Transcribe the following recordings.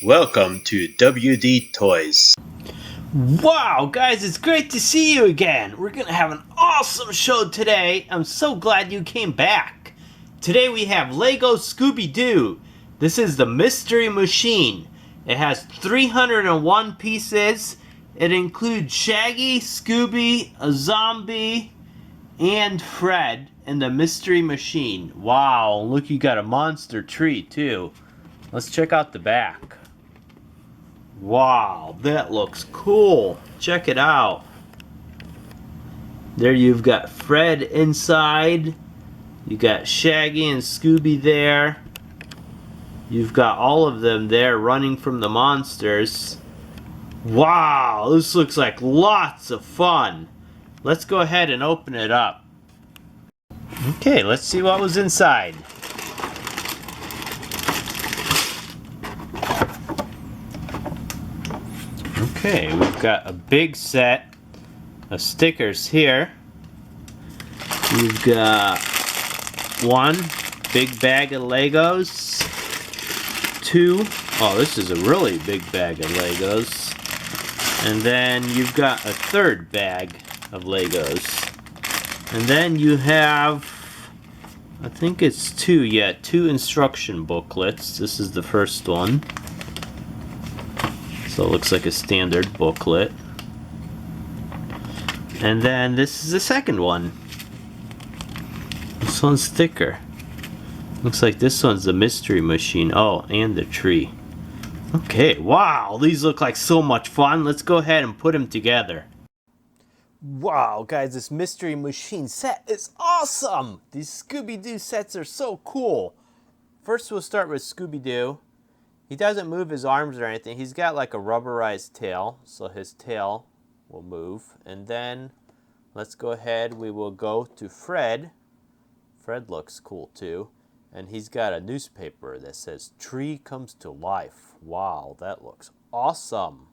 Welcome to WDToys. Wow, guys, it's great to see you again. We're gonna have an awesome show today. I'm so glad you came back. Today we have Lego Scooby-Doo. This is the Mystery Machine. It has 301 pieces. It includes Shaggy, Scooby, a zombie, and Fred in the Mystery Machine. Wow, look, you got a monster tree too. Let's check out the back. Wow, that looks cool. Check it out. There you've got Fred inside. You got Shaggy and Scooby there. You've got all of them there running from the monsters. Wow, this looks like lots of fun. Let's go ahead and open it up. Okay, let's see what was inside. Okay, we've got a big set of stickers here. We've got one big bag of Legos. Two, oh, this is a really big bag of Legos. And then you've got a third bag of Legos. And then you have, I think it's two instruction booklets. This is the first one. So it looks like a standard booklet. And then this is the second one. This one's thicker. Looks like this one's the Mystery Machine. Oh, and the tree. Okay, wow, these look like so much fun. Let's go ahead and put them together. Wow, guys, this Mystery Machine set is awesome! These Scooby-Doo sets are so cool. First we'll start with Scooby-Doo. He doesn't move his arms or anything. He's got like a rubberized tail, so his tail will move. And then let's go ahead, we will go to Fred. Fred looks cool too. And he's got a newspaper that says, "Tree comes to life." Wow, that looks awesome.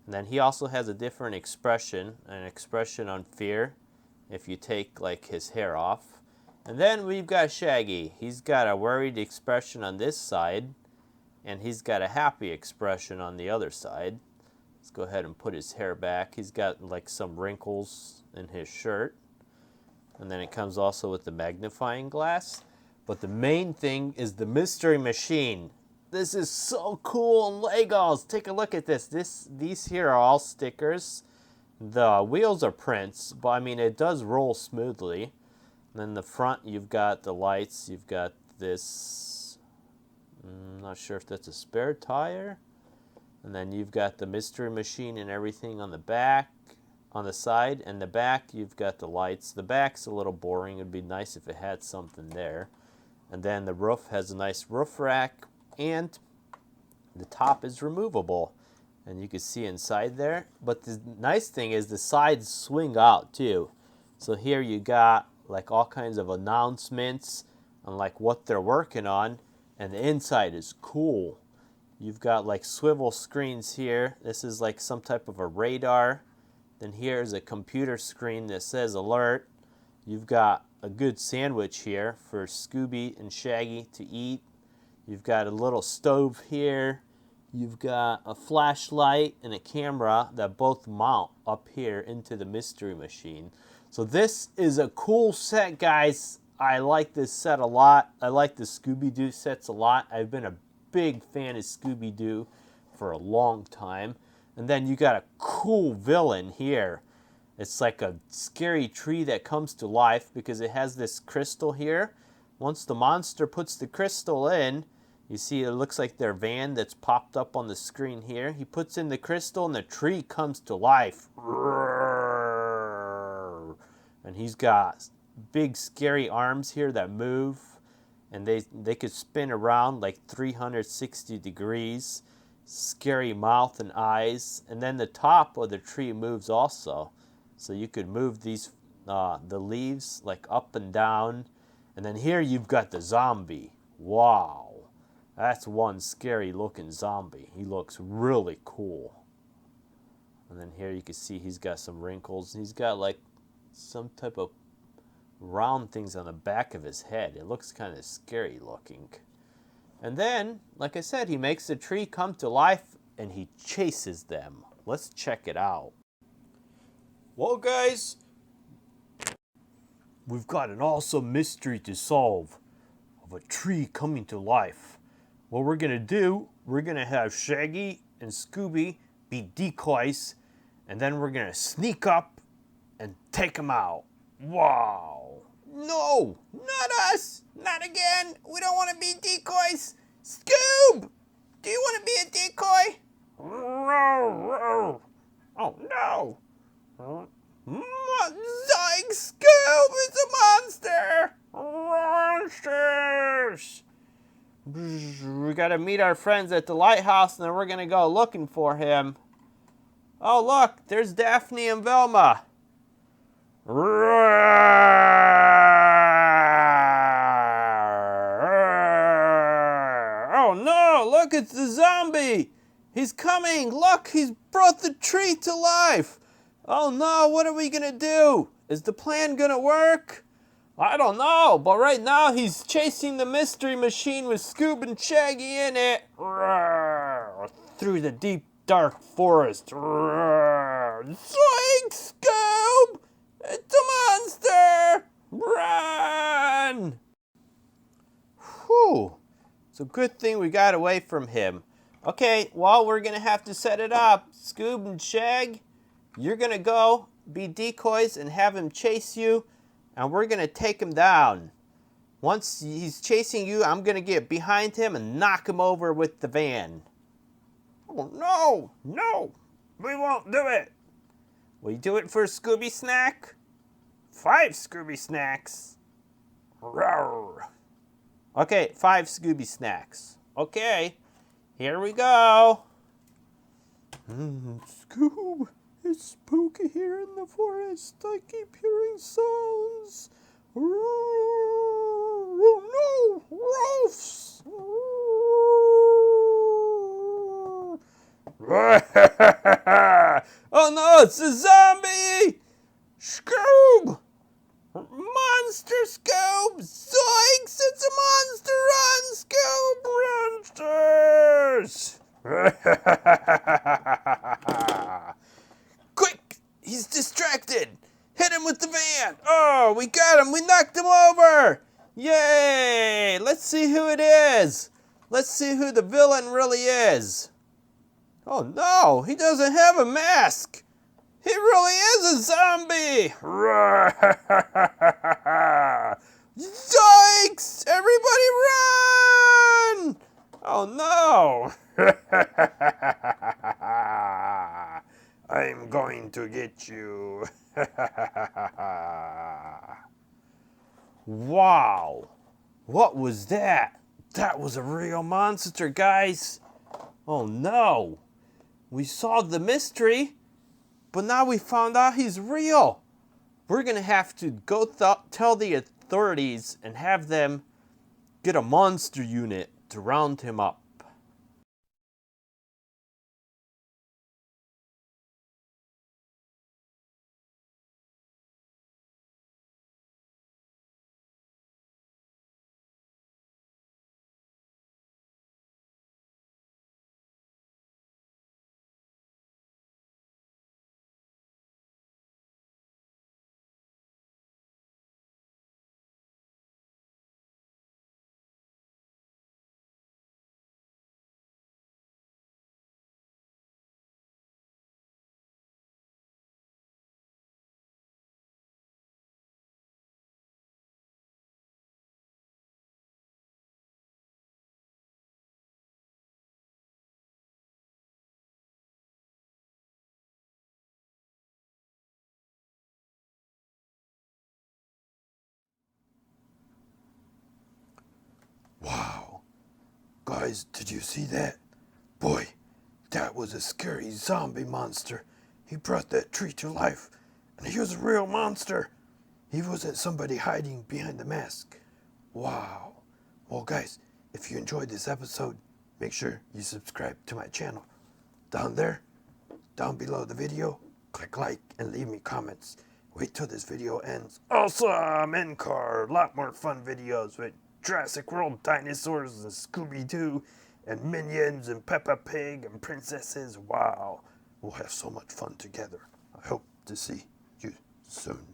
And then he also has a different expression, an expression on fear, if you take like his hair off. And then we've got Shaggy. He's got a worried expression on this side, and he's got a happy expression on the other side. Let's go ahead and put his hair back. He's got like some wrinkles in his shirt. And then it comes also with the magnifying glass. But the main thing is the Mystery Machine. This is so cool in Legos. Take a look at this. These here are all stickers. The wheels are prints, but I mean it does roll smoothly. And then the front, you've got the lights. You've got this, I'm not sure if that's a spare tire. And then you've got the Mystery Machine and everything on the back, on the side. And the back, you've got the lights. The back's a little boring. It'd be nice if it had something there. And then the roof has a nice roof rack. And the top is removable. And you can see inside there. But the nice thing is the sides swing out too. So here you got like all kinds of announcements on like what they're working on, and the inside is cool. You've got like swivel screens here. This is like some type of a radar. Then here's a computer screen that says alert. You've got a good sandwich here for Scooby and Shaggy to eat. You've got a little stove here. You've got a flashlight and a camera that both mount up here into the Mystery Machine. So this is a cool set, guys. I like this set a lot. I like the Scooby-Doo sets a lot. I've been a big fan of Scooby-Doo for a long time. And then you got a cool villain here. It's like a scary tree that comes to life because it has this crystal here. Once the monster puts the crystal in, you see it looks like their van that's popped up on the screen here. He puts in the crystal and the tree comes to life. And he's got big scary arms here that move, and they could spin around like 360 degrees. Scary mouth and eyes. And then the top of the tree moves also, so you could move these the leaves like up and down. And then here you've got the zombie. Wow, that's one scary looking zombie. He looks really cool. And then here you can see he's got some wrinkles. He's got like some type of round things on the back of his head. It looks kind of scary looking. And then, like I said, he makes the tree come to life and he chases them. Let's check it out. Well, guys, we've got an awesome mystery to solve of a tree coming to life. What we're going to do, we're going to have Shaggy and Scooby be decoys, and then we're going to sneak up and take them out. Wow. No, not us. Not again. We don't want to be decoys. Scoob, do you want to be a decoy? Oh, no. Zoink, Scoob, it's a monster. Monsters. We got to meet our friends at the lighthouse, and then we're going to go looking for him. Oh, look, there's Daphne and Velma. Oh no, look, it's the zombie. He's coming. Look, he's brought the tree to life. Oh no, what are we going to do? Is the plan going to work? I don't know, but right now he's chasing the mystery machine with Scoob and Shaggy in it. Through the deep, dark forest. Zoink, Scoob! It's a monster! Run! Whew. It's a good thing we got away from him. Okay, well, we're going to have to set it up. Scoob and Shag, you're going to go be decoys and have him chase you, and we're going to take him down. Once he's chasing you, I'm going to get behind him and knock him over with the van. Oh, no, no, we won't do it. Will you do it for a Scooby snack? 5 Scooby snacks. Roar. Okay, 5 Scooby snacks. Okay, here we go. Scoob, it's spooky here in the forest. I keep hearing sounds. Oh no, wolves. Oh no, it's a zombie! Scoob! Monster Scoob! Zoinks! It's a monster! Run, Scoob! Monsters! Quick! He's distracted! Hit him with the van! Oh, we got him! We knocked him over! Yay! Let's see who it is! Let's see who the villain really is! Oh no, he doesn't have a mask. He really is a zombie. Yikes! Everybody run! Oh no. I'm going to get you. Wow. What was that? That was a real monster, guys. Oh no. We solved the mystery, but now we found out he's real. We're going to have to go tell the authorities and have them get a monster unit to round him up. Wow. Guys, did you see that? Boy, that was a scary zombie monster. He brought that tree to life, and he was a real monster. He wasn't somebody hiding behind the mask. Wow. Well, guys, if you enjoyed this episode, make sure you subscribe to my channel. Down there, down below the video, click like and leave me comments. Wait till this video ends. Awesome! Encore! A lot more fun videos with Jurassic World dinosaurs and Scooby-Doo and Minions and Peppa Pig and princesses. Wow, we'll have so much fun together. I hope to see you soon.